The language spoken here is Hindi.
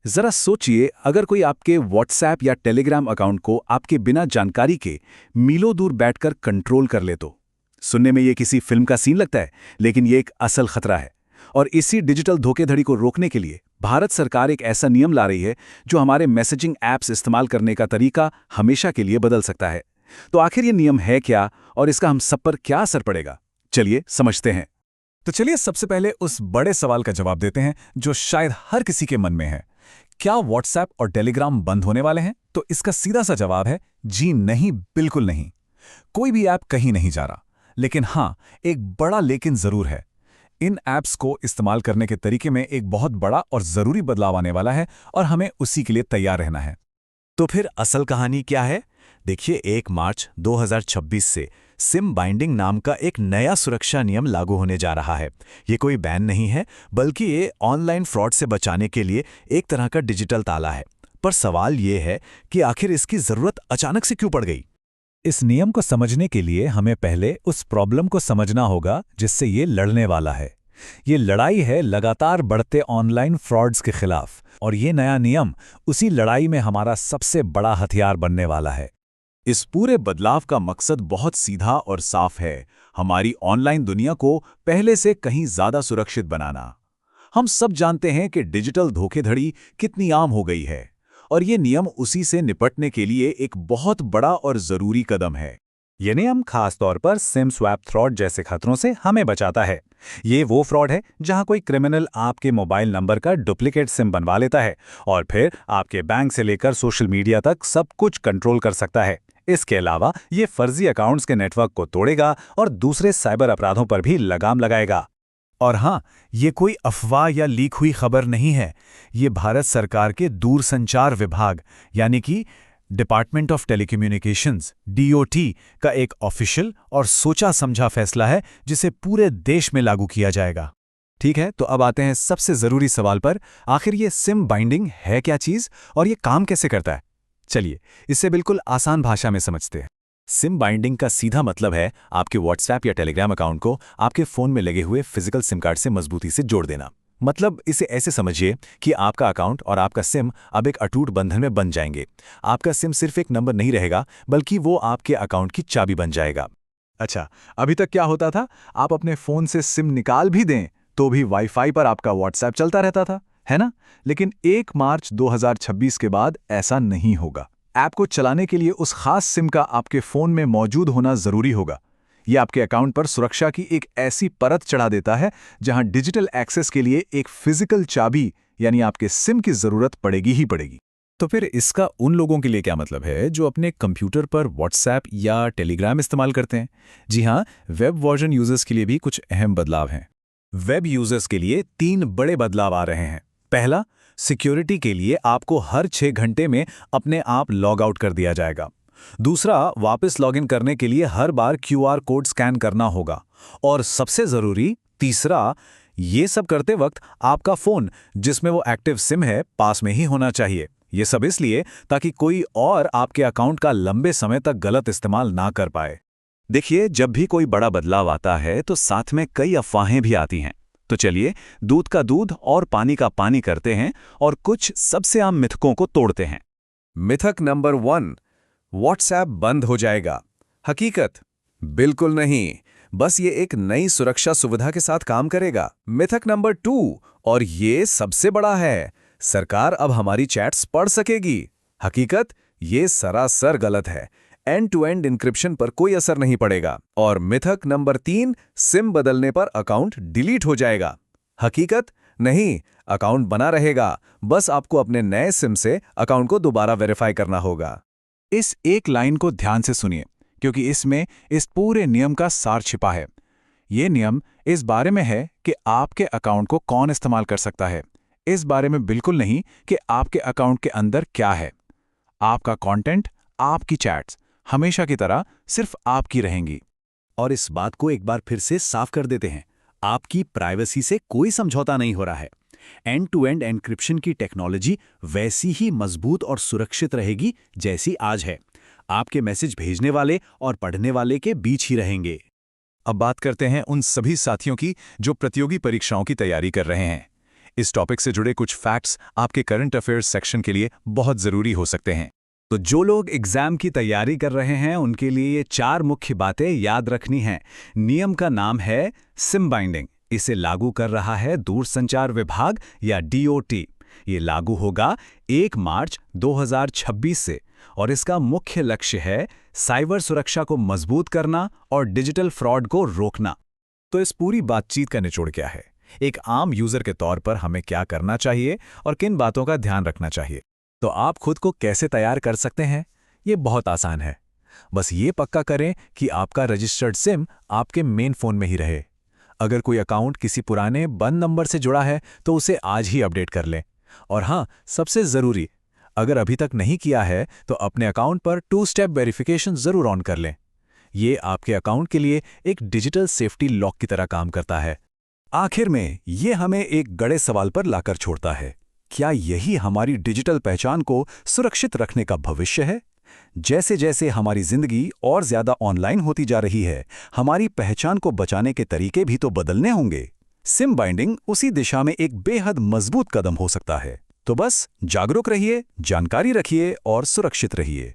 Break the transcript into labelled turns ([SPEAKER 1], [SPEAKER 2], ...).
[SPEAKER 1] जरा सोचिए, अगर कोई आपके व्हाट्सएप या टेलीग्राम अकाउंट को आपके बिना जानकारी के मीलों दूर बैठकर कंट्रोल कर ले तो। सुनने में ये किसी फिल्म का सीन लगता है, लेकिन ये एक असल खतरा है। और इसी डिजिटल धोखेधड़ी को रोकने के लिए भारत सरकार एक ऐसा नियम ला रही है जो हमारे मैसेजिंग ऐप्स इस्तेमाल करने का तरीका हमेशा के लिए बदल सकता है। तो आखिर ये नियम है क्या और इसका हम सब पर क्या असर पड़ेगा? चलिए समझते हैं।
[SPEAKER 2] तो चलिए सबसे पहले उस बड़े सवाल का जवाब देते हैं जो शायद हर किसी के मन में है। क्या व्हाट्सएप और टेलीग्राम बंद होने वाले हैं? तो इसका सीधा सा जवाब है जी नहीं, बिल्कुल नहीं। कोई भी ऐप कहीं नहीं जा रहा। लेकिन हाँ, एक बड़ा लेकिन जरूर है। इन ऐप्स को इस्तेमाल करने के तरीके में एक बहुत बड़ा और जरूरी बदलाव आने वाला है और हमें उसी के लिए तैयार रहना है।
[SPEAKER 3] तो फिर असल कहानी क्या है? देखिए, 1 मार्च 2026 से सिम बाइंडिंग नाम का एक नया सुरक्षा नियम लागू होने जा रहा है। ये कोई बैन नहीं है, बल्कि ये ऑनलाइन फ्रॉड से बचाने के लिए एक तरह का डिजिटल ताला है। पर सवाल ये है कि आखिर इसकी जरूरत अचानक से क्यों पड़ गई?
[SPEAKER 2] इस नियम को समझने के लिए हमें पहले उस प्रॉब्लम को समझना होगा जिससे ये लड़ने वाला है। ये लड़ाई है लगातार बढ़ते ऑनलाइन फ्रॉड्स के खिलाफ, और ये नया नियम उसी लड़ाई में हमारा सबसे बड़ा हथियार बनने वाला है।
[SPEAKER 1] इस पूरे बदलाव का मकसद बहुत सीधा और साफ है, हमारी ऑनलाइन दुनिया को पहले से कहीं ज्यादा सुरक्षित बनाना। हम सब जानते हैं कि डिजिटल धोखेधड़ी कितनी आम हो गई है, और ये नियम उसी से निपटने के लिए एक बहुत बड़ा और जरूरी कदम है।
[SPEAKER 2] ये नियम खास तौर पर सिम स्वैप फ्रॉड जैसे खतरों से हमें बचाता है। ये वो फ्रॉड है जहां कोई क्रिमिनल आपके मोबाइल नंबर का डुप्लीकेट सिम बनवा लेता है और फिर आपके बैंक से लेकर सोशल मीडिया तक सब कुछ कंट्रोल कर सकता है। इसके अलावा ये फर्जी अकाउंट्स के नेटवर्क को तोड़ेगा और दूसरे साइबर अपराधों पर भी लगाम लगाएगा। और हाँ, ये कोई अफवाह या लीक हुई खबर नहीं है। ये भारत सरकार के दूरसंचार विभाग यानी कि डिपार्टमेंट ऑफ टेलीकम्युनिकेशंस (DOT) का एक ऑफिशियल और सोचा समझा फैसला है जिसे पूरे देश में लागू किया जाएगा। ठीक है, तो अब आते हैं सबसे जरूरी सवाल पर। आखिर ये सिम बाइंडिंग है क्या चीज और ये काम कैसे करता है? चलिए इसे बिल्कुल आसान भाषा में समझते हैं।
[SPEAKER 3] सिम बाइंडिंग का सीधा मतलब है आपके व्हाट्सएप या टेलीग्राम अकाउंट को आपके फोन में लगे हुए फिजिकल सिम कार्ड से मजबूती से जोड़ देना। मतलब इसे ऐसे समझिए कि आपका अकाउंट और आपका सिम अब एक अटूट बंधन में बन जाएंगे। आपका सिम सिर्फ एक नंबर नहीं रहेगा, बल्कि वो आपके अकाउंट की चाबी बन जाएगा।
[SPEAKER 2] अच्छा, अभी तक क्या होता था? आप अपने फोन से सिम निकाल भी दें तो भी वाईफाई पर आपका व्हाट्सएप चलता रहता था, है ना? लेकिन 1 मार्च 2026 के बाद ऐसा नहीं होगा। ऐप को चलाने के लिए उस खास सिम का आपके फोन में मौजूद होना जरूरी होगा। ये आपके अकाउंट पर सुरक्षा की एक ऐसी परत चढ़ा देता है जहां डिजिटल एक्सेस के लिए एक फिजिकल चाबी यानी आपके सिम की जरूरत पड़ेगी ही पड़ेगी।
[SPEAKER 3] तो फिर इसका उन लोगों के लिए क्या मतलब है जो अपने कंप्यूटर पर व्हाट्सएप या टेलीग्राम इस्तेमाल करते हैं? जी हाँ, वेब वर्जन यूजर्स के लिए भी कुछ अहम बदलाव हैं। वेब यूजर्स के लिए 3 बड़े बदलाव आ रहे हैं। पहला, सिक्योरिटी के लिए आपको हर 6 घंटे में अपने आप लॉग आउट कर दिया जाएगा। दूसरा, वापस लॉगिन करने के लिए हर बार QR कोड स्कैन करना होगा। और सबसे जरूरी तीसरा, ये सब करते वक्त आपका फोन जिसमें वो एक्टिव सिम है पास में ही होना चाहिए। ये सब इसलिए ताकि कोई और आपके अकाउंट का लंबे समय तक गलत इस्तेमाल ना कर पाए।
[SPEAKER 1] देखिए, जब भी कोई बड़ा बदलाव आता है तो साथ में कई अफवाहें भी आती हैं। तो चलिए दूध का दूध और पानी का पानी करते हैं और कुछ सबसे आम मिथकों को तोड़ते हैं।
[SPEAKER 4] मिथक नंबर 1, व्हाट्सएप बंद हो जाएगा। हकीकत, बिल्कुल नहीं, बस ये एक नई सुरक्षा सुविधा के साथ काम करेगा। मिथक नंबर 2, और ये सबसे बड़ा है, सरकार अब हमारी चैट्स पढ़ सकेगी। हकीकत, ये सरासर गलत है। एंड टू एंड इंक्रिप्शन पर कोई असर नहीं पड़ेगा। और मिथक नंबर 3, सिम बदलने पर अकाउंट डिलीट हो जाएगा। हकीकत, नहीं, अकाउंट बना रहेगा, बस आपको अपने नए सिम से अकाउंट को दोबारा वेरीफाई करना होगा।
[SPEAKER 2] इस एक लाइन को ध्यान से सुनिए, क्योंकि इसमें इस पूरे नियम का सार छिपा है। ये नियम इस बारे में है कि आपके अकाउंट को कौन इस्तेमाल कर सकता है, इस बारे में बिल्कुल नहीं कि आपके अकाउंट के अंदर क्या है। आपका कंटेंट, आपकी चैट्स हमेशा की तरह सिर्फ आपकी रहेंगी।
[SPEAKER 3] और इस बात को एक बार फिर से साफ कर देते हैं, आपकी प्राइवेसी से कोई समझौता नहीं हो रहा है। एंड टू एंड एन्क्रिप्शन की टेक्नोलॉजी वैसी ही मजबूत और सुरक्षित रहेगी जैसी आज है। आपके मैसेज भेजने वाले और पढ़ने वाले के बीच ही रहेंगे।
[SPEAKER 2] अब बात करते हैं उन सभी साथियों की जो प्रतियोगी परीक्षाओं की तैयारी कर रहे हैं। इस टॉपिक से जुड़े कुछ फैक्ट्स आपके करंट अफेयर्स सेक्शन के लिए बहुत ज़रूरी हो सकते हैं। तो जो लोग एग्जाम की तैयारी कर रहे हैं उनके लिए ये 4 मुख्य बातें याद रखनी हैं। नियम का नाम है सिम बाइंडिंग। इसे लागू कर रहा है दूरसंचार विभाग या DOT। ये लागू होगा 1 मार्च 2026 से और इसका मुख्य लक्ष्य है साइबर सुरक्षा को मजबूत करना और डिजिटल फ्रॉड को रोकना।
[SPEAKER 3] तो इस पूरी बातचीत का निचोड़ क्या है? एक आम यूजर के तौर पर हमें क्या करना चाहिए और किन बातों का ध्यान रखना चाहिए? तो आप खुद को कैसे तैयार कर सकते हैं? ये बहुत आसान है। बस ये पक्का करें कि आपका रजिस्टर्ड सिम आपके मेन फोन में ही रहे। अगर कोई अकाउंट किसी पुराने बंद नंबर से जुड़ा है तो उसे आज ही अपडेट कर लें। और हाँ, सबसे ज़रूरी, अगर अभी तक नहीं किया है तो अपने अकाउंट पर 2 स्टेप वेरिफिकेशन ज़रूर ऑन कर लें। ये आपके अकाउंट के लिए एक डिजिटल सेफ्टी लॉक की तरह काम करता है।
[SPEAKER 1] आखिर में ये हमें एक बड़े सवाल पर लाकर छोड़ता है, क्या यही हमारी डिजिटल पहचान को सुरक्षित रखने का भविष्य है? जैसे जैसे हमारी जिंदगी और ज्यादा ऑनलाइन होती जा रही है, हमारी पहचान को बचाने के तरीके भी तो बदलने होंगे। सिम बाइंडिंग उसी दिशा में एक बेहद मजबूत कदम हो सकता है। तो बस जागरूक रहिए, जानकारी रखिए और सुरक्षित रहिए।